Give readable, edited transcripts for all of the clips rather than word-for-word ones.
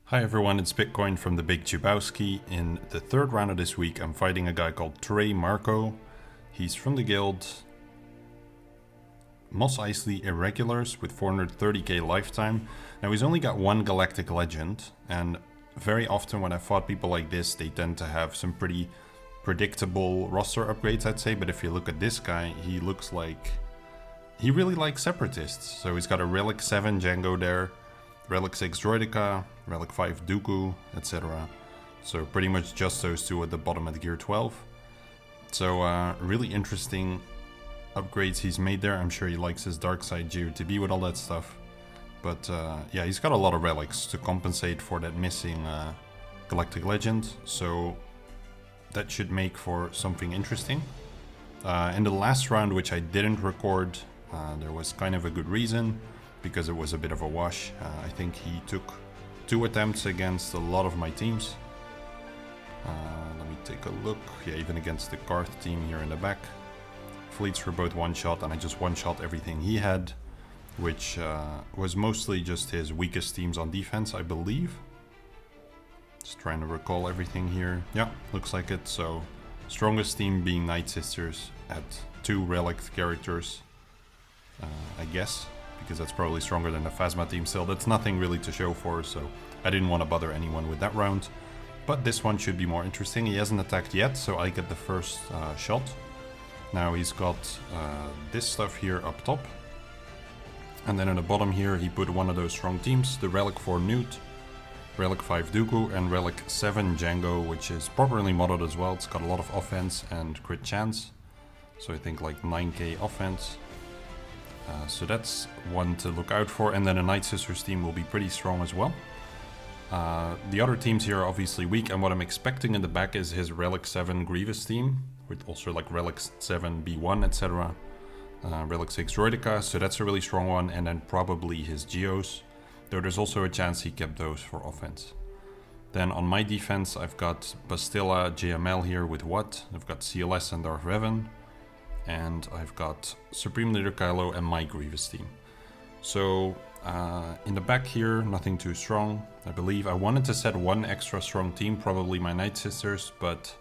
Hi everyone, it's Bitcoin from the Big Chubowski. In the third round of this week, I'm fighting a guy called Trey Marco. He's from the guild Mos Eisley Irregulars with 430k lifetime. Now he's only got one Galactic Legend, and very often when I fought people like this, they tend to have some pretty predictable roster upgrades, I'd say. But if you look at this guy, he looks like he really likes Separatists. So he's got a Relic 7 Jango there, Relic 6 Droidica, Relic 5 Dooku, etc. So pretty much just those two at the bottom at gear 12. So really interesting upgrades he's made there. I'm sure he likes his dark side GOTB with all that stuff. But yeah, he's got a lot of relics to compensate for that missing Galactic Legend. So that should make for something interesting. In the last round, which I didn't record, there was kind of a good reason, because it was a bit of a wash. I think he took 2 attempts against a lot of my teams. Let me take a look. Yeah, even against the Karth team here in the back. Fleets were both one-shot, and I just one-shot everything he had, which was mostly just his weakest teams on defense, I believe. Just trying to recall everything here. Yeah, looks like it. So, strongest team being Night Sisters at 2 relic characters, I guess. Because that's probably stronger than the Phasma team still. That's nothing really to show for, so I didn't want to bother anyone with that round. But this one should be more interesting. He hasn't attacked yet, so I get the first shot. Now he's got this stuff here up top. And then in the bottom here he put one of those strong teams, the Relic 4 Newt, Relic 5 Dooku, and Relic 7 Jango, which is properly modeled as well. It's got a lot of offense and crit chance. So I think like 9k offense. So that's one to look out for, and then a Night Sisters team will be pretty strong as well. The other teams here are obviously weak, and what I'm expecting in the back is his Relic 7 Grievous team, with also like Relic 7 B1, etc. Relic 6 Droidica, so that's a really strong one, and then probably his Geos, though there's also a chance he kept those for offense. Then on my defense, I've got Bastilla JML here with What, I've got CLS and Darth Revan, and I've got Supreme Leader Kylo and my Grievous team. So in the back here, nothing too strong, I believe. I wanted to set one extra strong team, probably my Night Sisters, but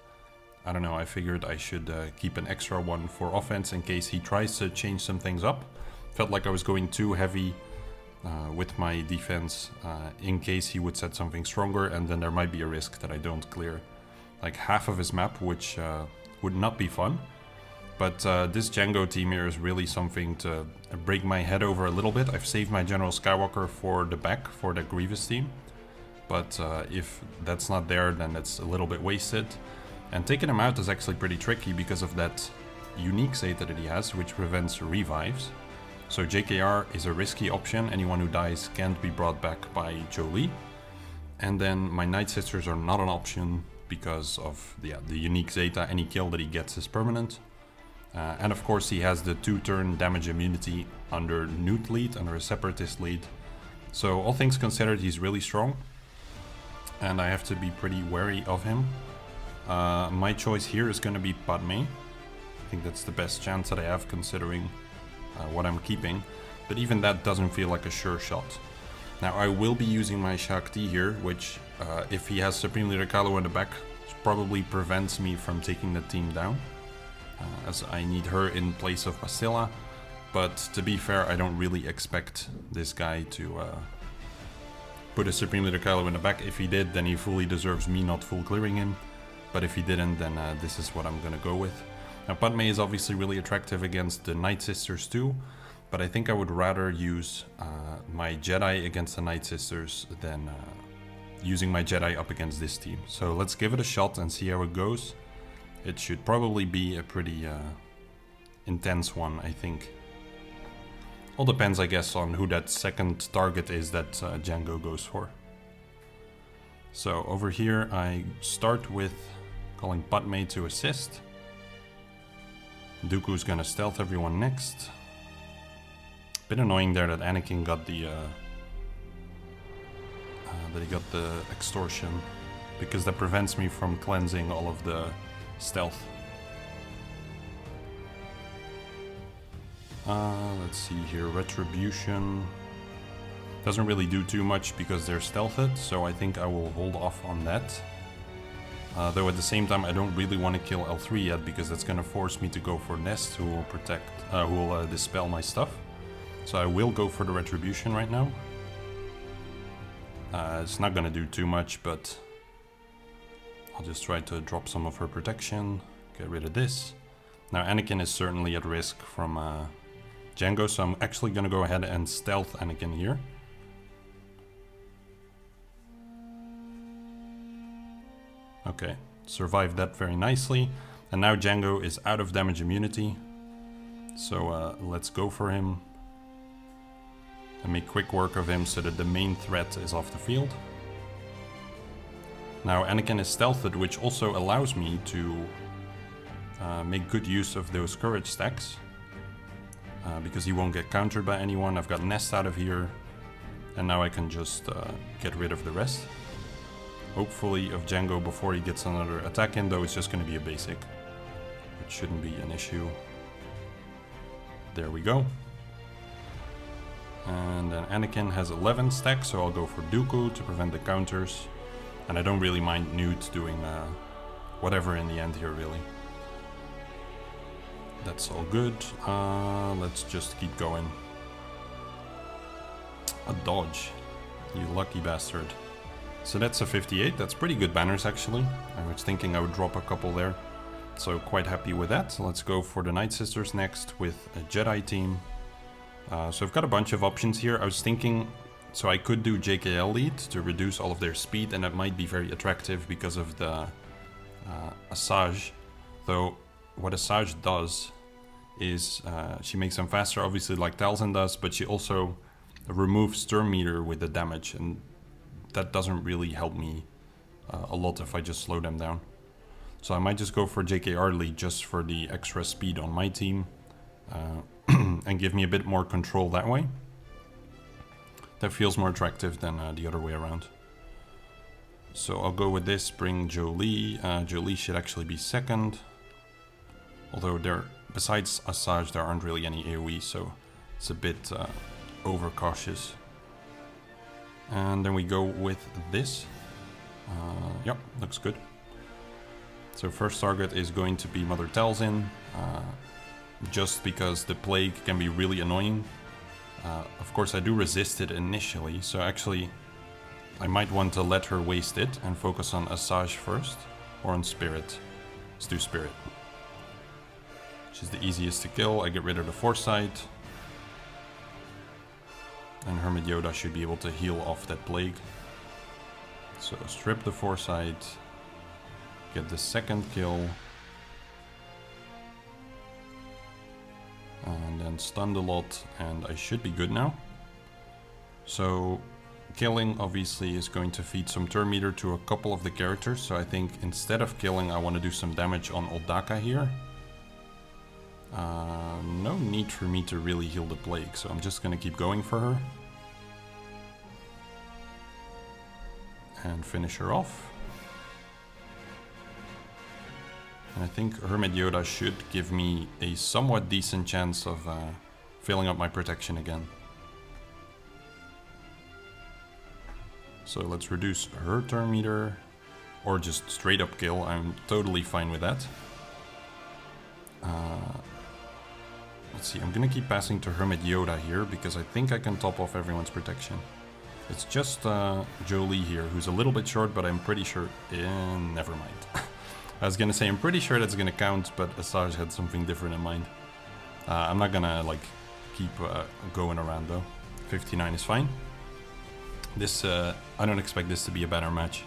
I don't know, I figured I should keep an extra one for offense in case he tries to change some things up. Felt like I was going too heavy with my defense in case he would set something stronger, and then there might be a risk that I don't clear like half of his map, which would not be fun. But this Jango team here is really something to break my head over a little bit. I've saved my General Skywalker for the back, for the Grievous team. But if that's not there, then it's a little bit wasted. And taking him out is actually pretty tricky because of that unique Zeta that he has, which prevents revives. So JKR is a risky option. Anyone who dies can't be brought back by Jolie. And then my Night Sisters are not an option because of the unique Zeta. Any kill that he gets is permanent. And of course he has the 2-turn damage immunity under Newt lead, under a Separatist lead. So all things considered, he's really strong. And I have to be pretty wary of him. My choice here is going to be Padme. I think that's the best chance that I have considering what I'm keeping. But even that doesn't feel like a sure shot. Now I will be using my Shakti here, which if he has Supreme Leader Kylo in the back, probably prevents me from taking the team down. As I need her in place of Bastilla, but to be fair, I don't really expect this guy to put a Supreme Leader Kylo in the back. If he did, then he fully deserves me not full clearing him, but if he didn't, then this is what I'm gonna go with. Now Padme is obviously really attractive against the Night Sisters too, but I think I would rather use my Jedi against the Night Sisters than using my Jedi up against this team. So let's give it a shot and see how it goes. It should probably be a pretty intense one, I think. All depends, I guess, on who that second target is that Jango goes for. So over here, I start with calling Padme to assist. Dooku's gonna stealth everyone next. Bit annoying there that Anakin got the extortion, because that prevents me from cleansing all of the stealth. Let's see here, Retribution. Doesn't really do too much because they're stealthed, so I think I will hold off on that. Though at the same time I don't really want to kill L3 yet, because that's going to force me to go for Nest, who will protect, who will dispel my stuff. So I will go for the Retribution right now. It's not going to do too much, but I'll just try to drop some of her protection, get rid of this. Now Anakin is certainly at risk from Jango, so I'm actually going to go ahead and stealth Anakin here. Okay, survived that very nicely. And now Jango is out of damage immunity. So let's go for him. And make quick work of him so that the main threat is off the field. Now Anakin is stealthed, which also allows me to make good use of those courage stacks. Because he won't get countered by anyone. I've got Nest out of here. And now I can just get rid of the rest. Hopefully of Jango before he gets another attack in, though it's just going to be a basic. Which shouldn't be an issue. There we go. And then Anakin has 11 stacks, so I'll go for Dooku to prevent the counters. And I don't really mind Newt doing whatever in the end here, really. That's all good. Let's just keep going. A dodge. You lucky bastard. So that's a 58. That's pretty good banners, actually. I was thinking I would drop a couple there. So quite happy with that. So let's go for the Night Sisters next with a Jedi team. So I've got a bunch of options here. I was thinking, so I could do JKL lead to reduce all of their speed, and that might be very attractive because of the Asajj. Though what Asajj does is she makes them faster, obviously, like Talzin does, but she also removes turn meter with the damage, and that doesn't really help me a lot if I just slow them down. So I might just go for JKR lead just for the extra speed on my team and give me a bit more control that way. That feels more attractive than the other way around. So I'll go with this, bring Jolie. Jolie should actually be second. Although besides Asajj, there aren't really any AoE, so it's a bit overcautious. And then we go with this. Yep, looks good. So first target is going to be Mother Talzin, just because the plague can be really annoying. Of course I do resist it initially, so actually I might want to let her waste it and focus on Asajj first, or on Spirit. Let's do Spirit. Which is the easiest to kill. I get rid of the Foresight. And Hermit Yoda should be able to heal off that plague. So strip the Foresight. Get the second kill. And then stun the lot, and I should be good now. So killing obviously is going to feed some turn meter to a couple of the characters. So I think instead of killing, I want to do some damage on Oldaka here. No need for me to really heal the plague, so I'm just going to keep going for her. And finish her off. And I think Hermit Yoda should give me a somewhat decent chance of filling up my protection again. So let's reduce her turn meter, or just straight up kill. I'm totally fine with that. Let's see, I'm gonna keep passing to Hermit Yoda here because I think I can top off everyone's protection. It's just Jolie here, who's a little bit short, but I'm pretty sure... never mind. I was gonna say I'm pretty sure that's gonna count, but Asajj had something different in mind. I'm not gonna like keep going around though. 59 is fine. This I don't expect this to be a banner match.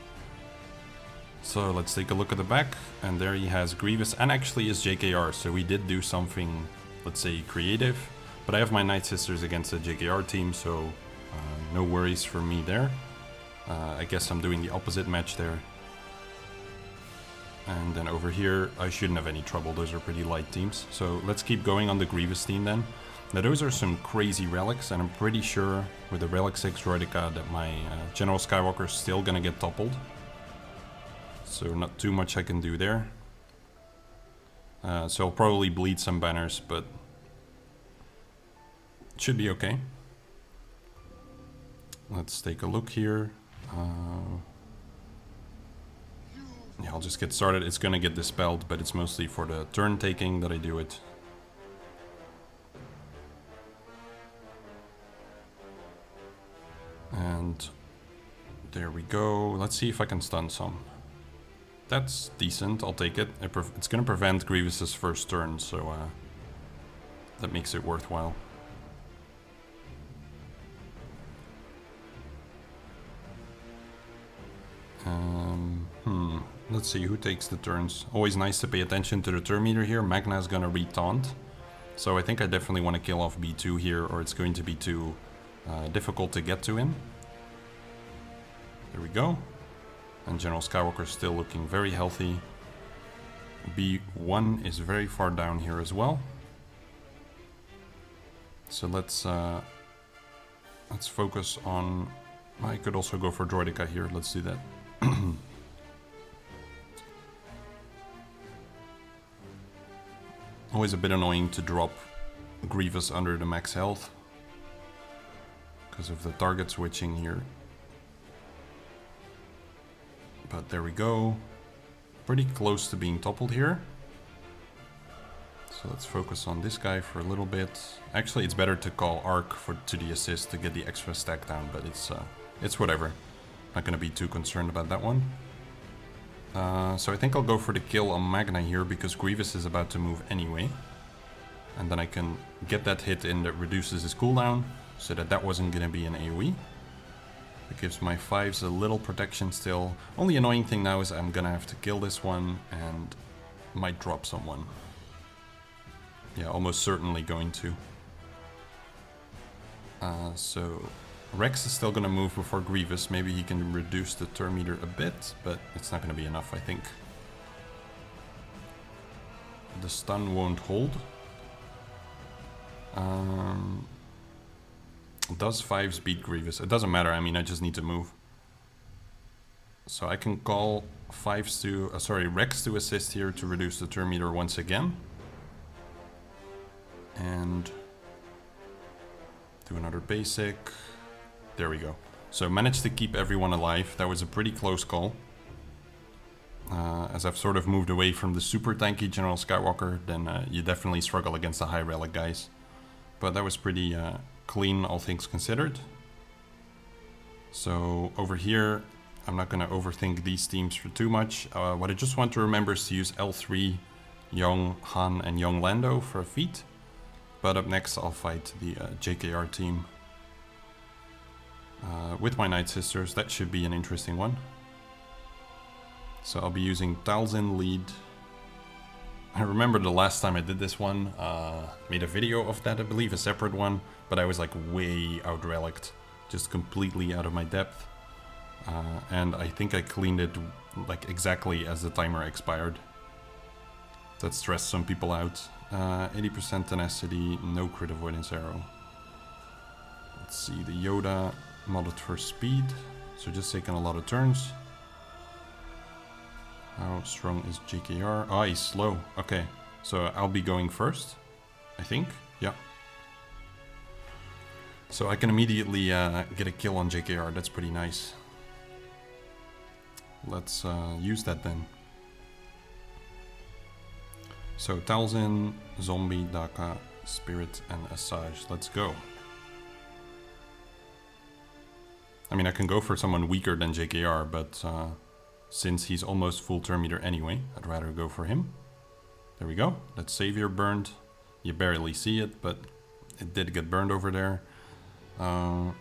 So let's take a look at the back, and there he has Grievous and actually his JKR. So we did do something, let's say, creative. But I have my Night Sisters against the JKR team, so no worries for me there. I guess I'm doing the opposite match there. And then over here, I shouldn't have any trouble. Those are pretty light teams. So let's keep going on the Grievous team then. Now those are some crazy relics, and I'm pretty sure with the Relic 6 Droideka that my General Skywalker is still gonna get toppled. So not too much I can do there. So I'll probably bleed some banners, but it should be okay. Let's take a look here. Yeah, I'll just get started. It's gonna get dispelled, but it's mostly for the turn taking that I do it. And there we go. Let's see if I can stun some. That's decent, I'll take it. It's gonna prevent Grievous's first turn, so that makes it worthwhile. Let's see who takes the turns. Always nice to pay attention to the turn meter here. Magna's gonna re-taunt. So I think I definitely want to kill off B2 here, or it's going to be too difficult to get to him. There we go. And General Skywalker still looking very healthy. B1 is very far down here as well. So let's focus on... I could also go for Droidica here. Let's do that. Always a bit annoying to drop Grievous under the max health because of the target switching here. But there we go. Pretty close to being toppled here. So let's focus on this guy for a little bit. Actually, it's better to call Arc to the assist to get the extra stack down, but it's whatever. Not gonna be too concerned about that one. So I think I'll go for the kill on Magna here because Grievous is about to move anyway. And then I can get that hit in that reduces his cooldown so that wasn't gonna be an AoE. It gives my 5s a little protection still. Only annoying thing now is I'm gonna have to kill this one and might drop someone. Yeah, almost certainly going to. So Rex is still gonna move before Grievous. Maybe he can reduce the turn meter a bit, but it's not gonna be enough, I think. The stun won't hold. Does 5s beat Grievous? It doesn't matter, I mean, I just need to move. So I can call 5s to, Rex to assist here to reduce the turn meter once again. And do another basic. There we go. So managed to keep everyone alive. That was a pretty close call. As I've sort of moved away from the super tanky General Skywalker, then you definitely struggle against the high relic guys. But that was pretty clean, all things considered. So over here, I'm not going to overthink these teams for too much. What I just want to remember is to use L3, Young, Han, and Young Lando for a feat. But up next, I'll fight the JKR team. With my Night Sisters, that should be an interesting one. So I'll be using Talzin lead. I remember the last time I did this one, made a video of that, I believe, a separate one, but I was like way out relicked, just completely out of my depth. And I think I cleaned it like exactly as the timer expired. That stressed some people out. 80% tenacity, no crit avoidance arrow. Let's see, the Yoda modded for speed, so just taking a lot of turns. How strong is JKR? Oh, he's slow. Okay, so I'll be going first, I think. Yeah. So I can immediately get a kill on JKR. That's pretty nice. Let's use that then. So Talzin, Zombie, Daka, Spirit, and Asajj. Let's go. I mean, I can go for someone weaker than JKR, but since he's almost full turn meter anyway, I'd rather go for him. There we go. That Savior burned. You barely see it, but it did get burned over there. And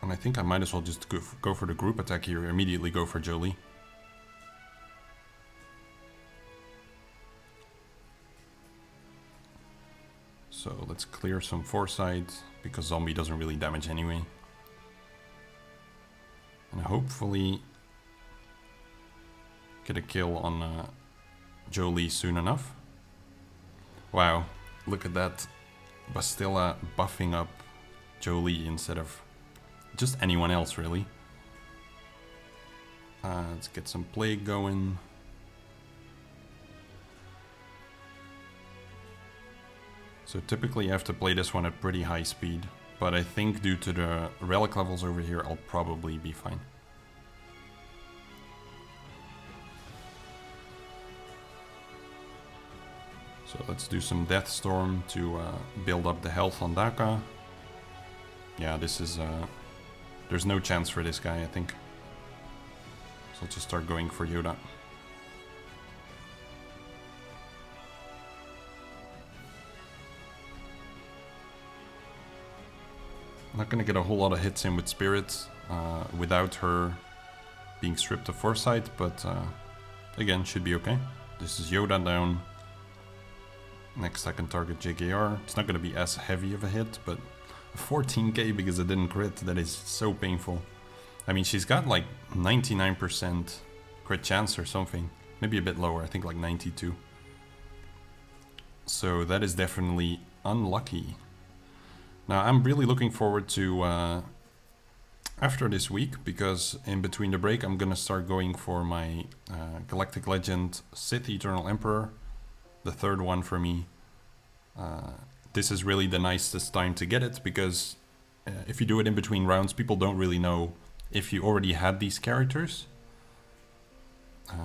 I think I might as well just go for the group attack here. Immediately go for Jolie. So let's clear some foresight, because Zombie doesn't really damage anyway. And hopefully get a kill on Jolie soon enough. Wow, look at that. Bastilla buffing up Jolie instead of just anyone else, really. Let's get some plague going. So typically you have to play this one at pretty high speed. But I think due to the relic levels over here, I'll probably be fine. So let's do some Death Storm to build up the health on Daka. Yeah, this is... there's no chance for this guy, I think. So I'll just start going for Yoda. I'm not gonna get a whole lot of hits in with Spirits without her being stripped of Foresight, but again, should be okay. This is Yoda down. Next I can target JKR. It's not gonna be as heavy of a hit, but 14k because I didn't crit, that is so painful. I mean, she's got like 99% crit chance or something. Maybe a bit lower, I think like 92. So that is definitely unlucky. Now I'm really looking forward to after this week, because in between the break I'm gonna start going for my Galactic Legend Sith Eternal Emperor, the third one for me. This is really the nicest time to get it, because if you do it in between rounds, people don't really know if you already had these characters,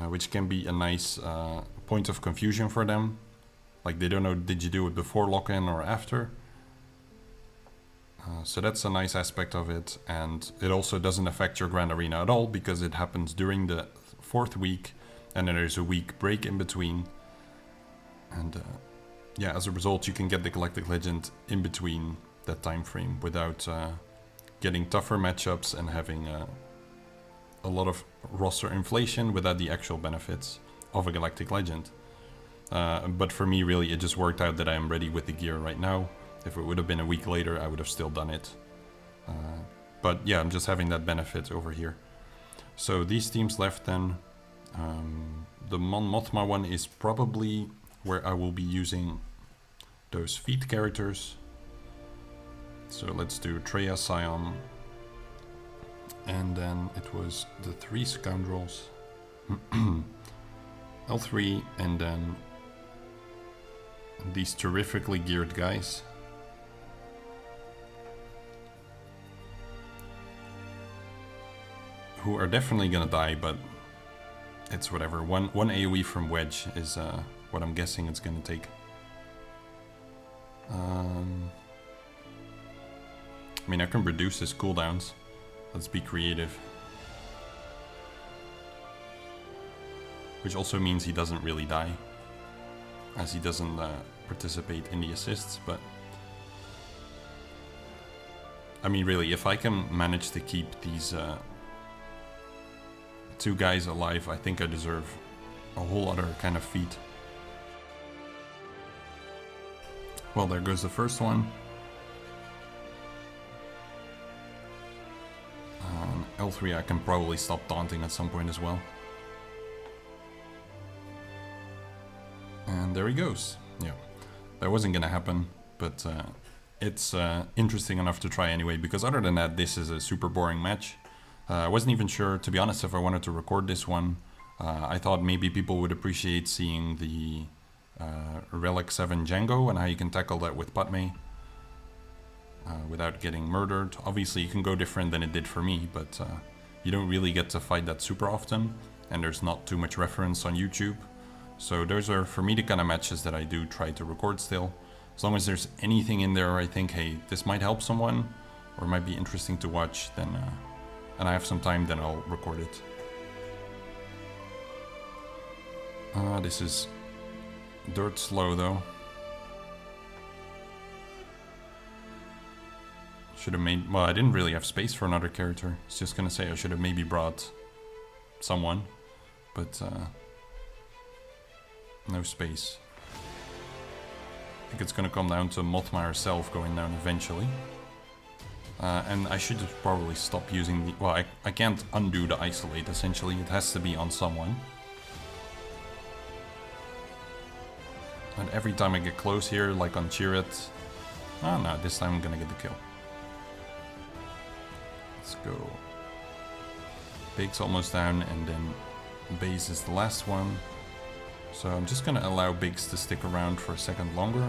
which can be a nice point of confusion for them. Like they don't know, did you do it before lock-in or after? So that's a nice aspect of it, and it also doesn't affect your Grand Arena at all, because it happens during the 4th week, and then there's a week break in between. And yeah, as a result, you can get the Galactic Legend in between that time frame without getting tougher matchups and having a lot of roster inflation without the actual benefits of a Galactic Legend. But for me, really, it just worked out that I am ready with the gear right now. If it would have been a week later, I would have still done it. But yeah, I'm just having that benefit over here. So these teams left then. The Mon Mothma one is probably where I will be using those feat characters. So let's do Treya, Scion. And then it was the 3 Scoundrels. L3, and then these terrifically geared guys. Who are definitely gonna die, but it's whatever. One AoE from Wedge is what I'm guessing it's gonna take. I mean, I can reduce his cooldowns. Let's be creative. Which also means he doesn't really die, as he doesn't participate in the assists, but... I mean, really, if I can manage to keep these 2 guys alive, I think I deserve a whole other kind of feat. Well, there goes the first one. L3 I can probably stop taunting at some point as well. And there he goes. Yeah, that wasn't gonna happen, but it's interesting enough to try anyway, because other than that, this is a super boring match. I wasn't even sure, to be honest, if I wanted to record this one. I thought maybe people would appreciate seeing the R7 Jango and how you can tackle that with Padme without getting murdered. Obviously, you can go different than it did for me, but you don't really get to fight that super often, and there's not too much reference on YouTube. So those are, for me, the kind of matches that I do try to record still. As long as there's anything in there where I think, hey, this might help someone, or might be interesting to watch, then... and I have some time, then I'll record it. This is dirt slow though. Should have made... well, I didn't really have space for another character. I was just gonna say I should have maybe brought someone, but no space. I think it's gonna come down to Mothma herself going down eventually. And I should have probably stop using the... well, I can't undo the isolate, essentially. It has to be on someone. And every time I get close here, like on Chirrut... oh no, this time I'm gonna get the kill. Let's go. Big's almost down, and then Base is the last one. So I'm just gonna allow Biggs to stick around for a second longer.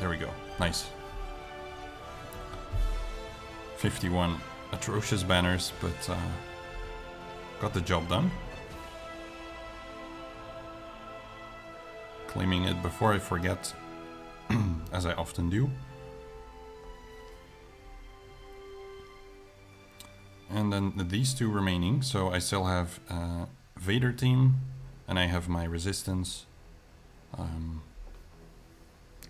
There we go. Nice. 51 atrocious banners, but got the job done. Claiming it before I forget, as I often do. And then these two remaining, so I still have Vader team, and I have my resistance.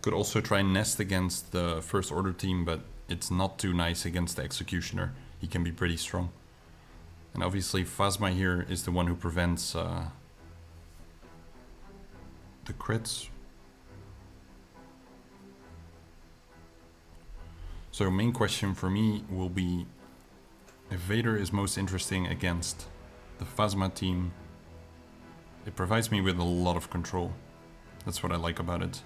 Could also try and nest against the First Order team, but it's not too nice against the Executioner. He can be pretty strong. And obviously Phasma here is the one who prevents the crits. So main question for me will be if Vader is most interesting against the Phasma team. It provides me with a lot of control. That's what I like about it.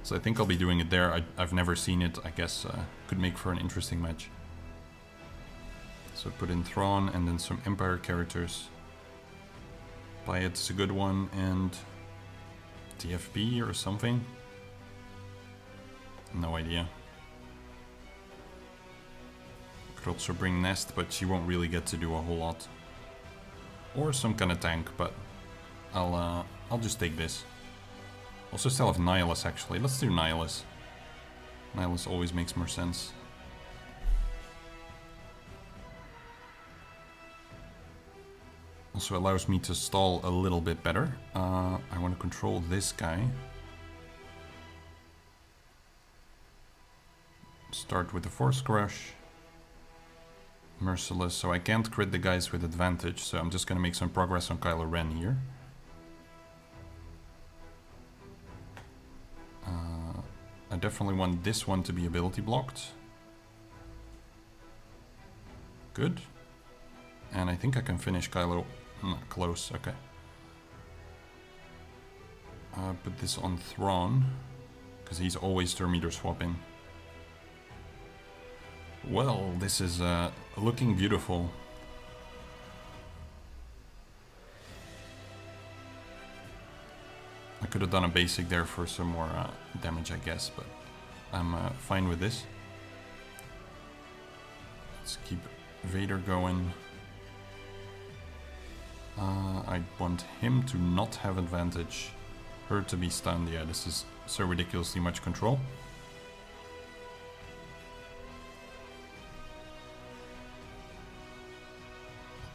So I think I'll be doing it there. I've never seen it. I guess could make for an interesting match. So put in Thrawn and then some Empire characters. Pyatt's a good one, and TFB or something. No idea. Could also bring Nest, but she won't really get to do a whole lot. Or some kind of tank, but I'll just take this. Also still have Nihilus actually. Let's do Nihilus. Nihilus always makes more sense. Also allows me to stall a little bit better. I want to control this guy. Start with the Force Crush. Merciless, so I can't crit the guys with advantage, so I'm just gonna make some progress on Kylo Ren here. I definitely want this one to be ability blocked. Good. And I think I can finish Kylo. Close, okay. Put this on Thrawn, because he's always turn meter swapping. Well, this is looking beautiful. I could have done a basic there for some more damage, I guess, but I'm fine with this. Let's keep Vader going. I want him to not have advantage, her to be stunned. Yeah, this is so ridiculously much control.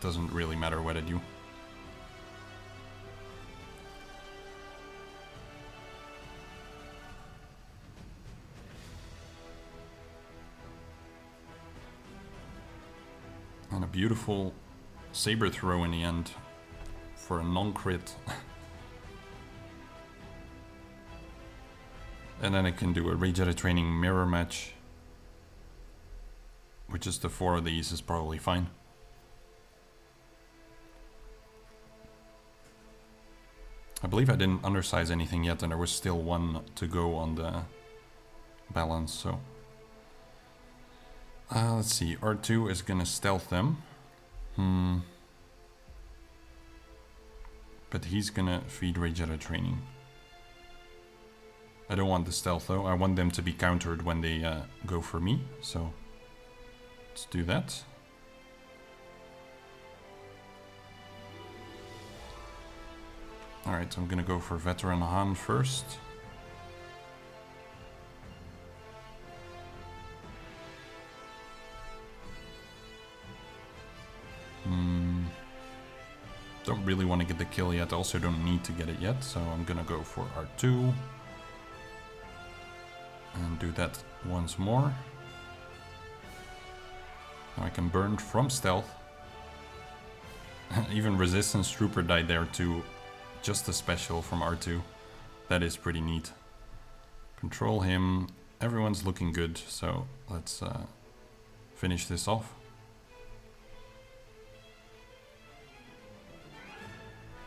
Doesn't really matter what I do. And a beautiful saber throw in the end for a non-crit. And then I can do a Jedi training mirror match, which is the 4 of these is probably fine. I believe I didn't undersize anything yet, and there was still one to go on the balance, so... let's see, R2 is gonna stealth them. But he's gonna feed Jedi training. I don't want the stealth though, I want them to be countered when they go for me, so... let's do that. Alright, so I'm gonna go for Veteran Han first. Don't really want to get the kill yet, also don't need to get it yet, so I'm gonna go for R2. And do that once more. Now I can burn from stealth. Even Resistance Trooper died there too. Just a special from R2. That is pretty neat. Control him. Everyone's looking good, so let's finish this off.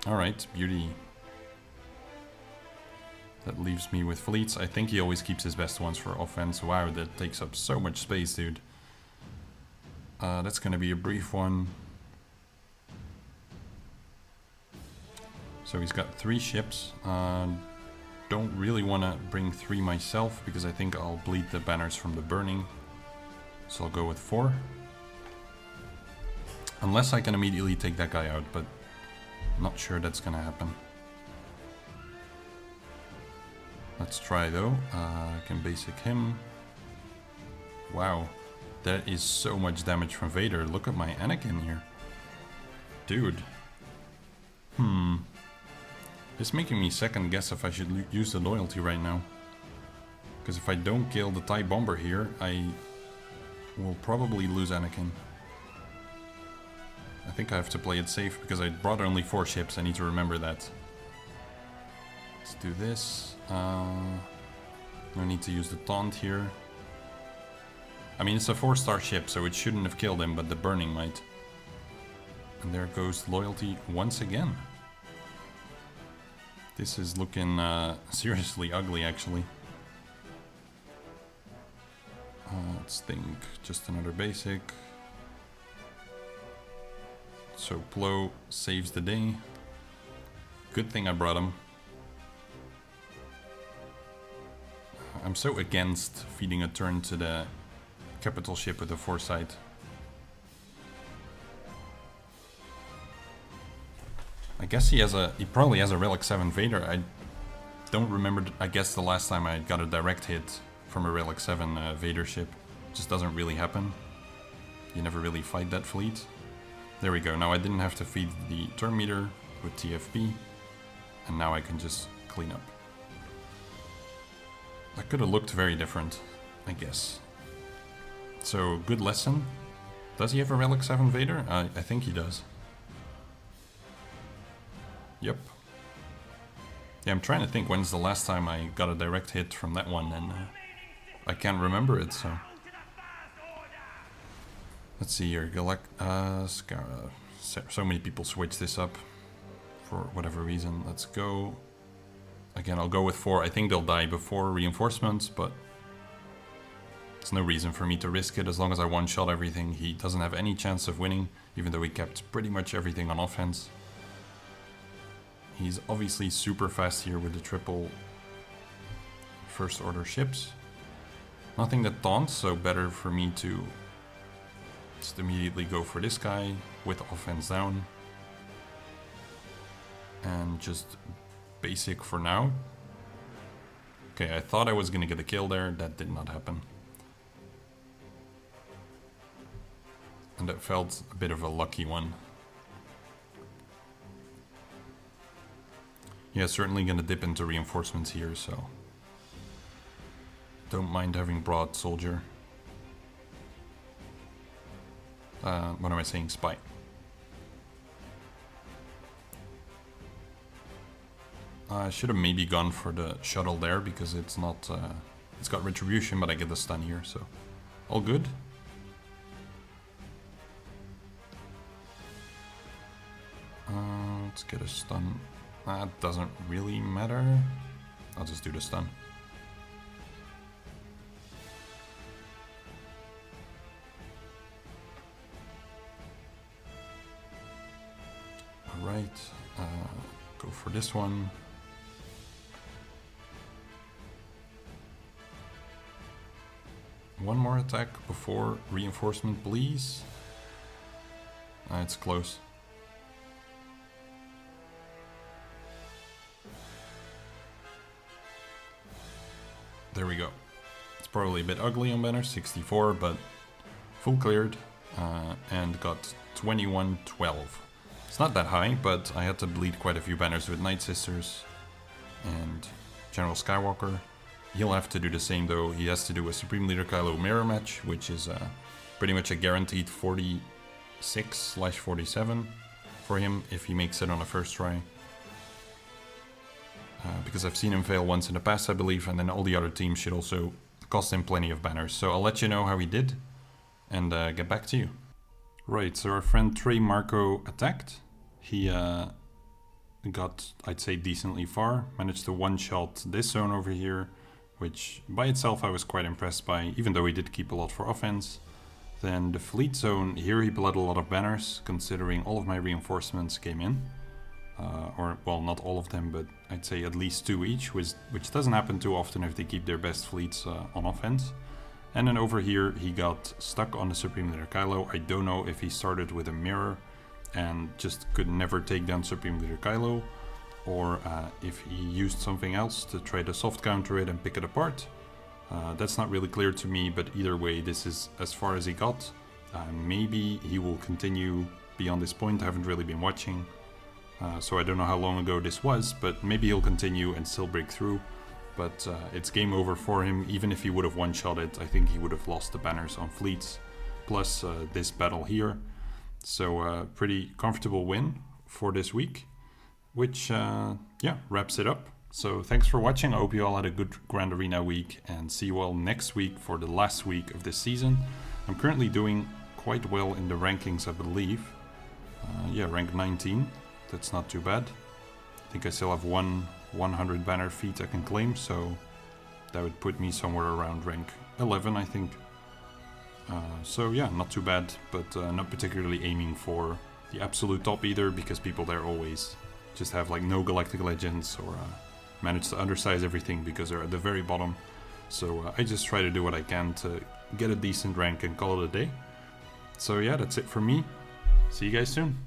Alright, beauty. That leaves me with fleets. I think he always keeps his best ones for offense. Wow, that takes up so much space, dude. That's gonna be a brief one. So he's got 3 ships. Don't really want to bring 3 myself, because I think I'll bleed the banners from the burning. So I'll go with 4. Unless I can immediately take that guy out, but not sure that's gonna happen. Let's try though. I can basic him. Wow, that is so much damage from Vader. Look at my Anakin here. Dude. It's making me second guess if I should use the loyalty right now. Because if I don't kill the TIE bomber here, I will probably lose Anakin. I think I have to play it safe because I brought only 4 ships. I need to remember that. Let's do this. No need to use the taunt here. I mean, it's a 4-star ship, so it shouldn't have killed him, but the burning might. And there goes loyalty once again. This is looking seriously ugly, actually. Let's think. Just another basic. So Plo saves the day. Good thing I brought him. I'm so against feeding a turn to the capital ship with a foresight. I guess he probably has a Relic 7 Vader. I don't remember, I guess the last time I got a direct hit from a Relic 7 Vader ship. Just doesn't really happen. You never really fight that fleet. There we go, now I didn't have to feed the turn meter with TFP. And now I can just clean up. That could have looked very different, I guess. So, good lesson. Does he have a Relic 7 Vader? I think he does. Yep. Yeah, I'm trying to think when's the last time I got a direct hit from that one, and I can't remember it, so... Let's see here, so many people switch this up for whatever reason. Let's go. Again, I'll go with 4. I think they'll die before reinforcements, but there's no reason for me to risk it as long as I one-shot everything. He doesn't have any chance of winning, even though he kept pretty much everything on offense. He's obviously super fast here with the triple first order ships. Nothing that taunts, so better for me to just immediately go for this guy with offense down. And just basic for now. Okay, I thought I was gonna get a kill there, that did not happen. And that felt a bit of a lucky one. Yeah, certainly gonna dip into reinforcements here, so... Don't mind having brought soldier. What am I saying? Spy. I should have maybe gone for the shuttle there because it's not... it's got retribution, but I get the stun here, so... All good. Let's get a stun. That doesn't really matter. I'll just do the stun. Alright, go for this one. One more attack before reinforcement, please. It's close. There we go. It's probably a bit ugly on banner, 64, but full cleared and got 21-12. It's not that high, but I had to bleed quite a few banners with Night Sisters and General Skywalker. He'll have to do the same though. He has to do a Supreme Leader Kylo mirror match, which is pretty much a guaranteed 46/47 for him if he makes it on a first try. Because I've seen him fail once in the past, I believe, and then all the other teams should also cost him plenty of banners. So I'll let you know how he did and get back to you. Right, so our friend Trey Marco attacked. He got, I'd say, decently far. Managed to one-shot this zone over here, which by itself I was quite impressed by, even though he did keep a lot for offense. Then the fleet zone, here he bled a lot of banners, considering all of my reinforcements came in. Or, well, not all of them, but I'd say at least 2 each, which doesn't happen too often if they keep their best fleets on offense. And then over here, he got stuck on the Supreme Leader Kylo. I don't know if he started with a mirror and just could never take down Supreme Leader Kylo, or if he used something else to try to soft counter it and pick it apart. That's not really clear to me, but either way, this is as far as he got. Maybe he will continue beyond this point. I haven't really been watching, so I don't know how long ago this was, but maybe he'll continue and still break through. But it's game over for him. Even if he would have one-shot it, I think he would have lost the banners on fleets, plus this battle here. So pretty comfortable win for this week, which wraps it up. So thanks for watching. I hope you all had a good Grand Arena week, and see you all next week for the last week of this season. I'm currently doing quite well in the rankings, I believe. Rank 19. That's not too bad. I think I still have 100 banner feet I can claim, so that would put me somewhere around rank 11, I think. So yeah, not too bad, but not particularly aiming for the absolute top either, because people there always just have like no Galactic Legends, or manage to undersize everything because they're at the very bottom. So I just try to do what I can to get a decent rank and call it a day. So yeah, that's it for me. See you guys soon.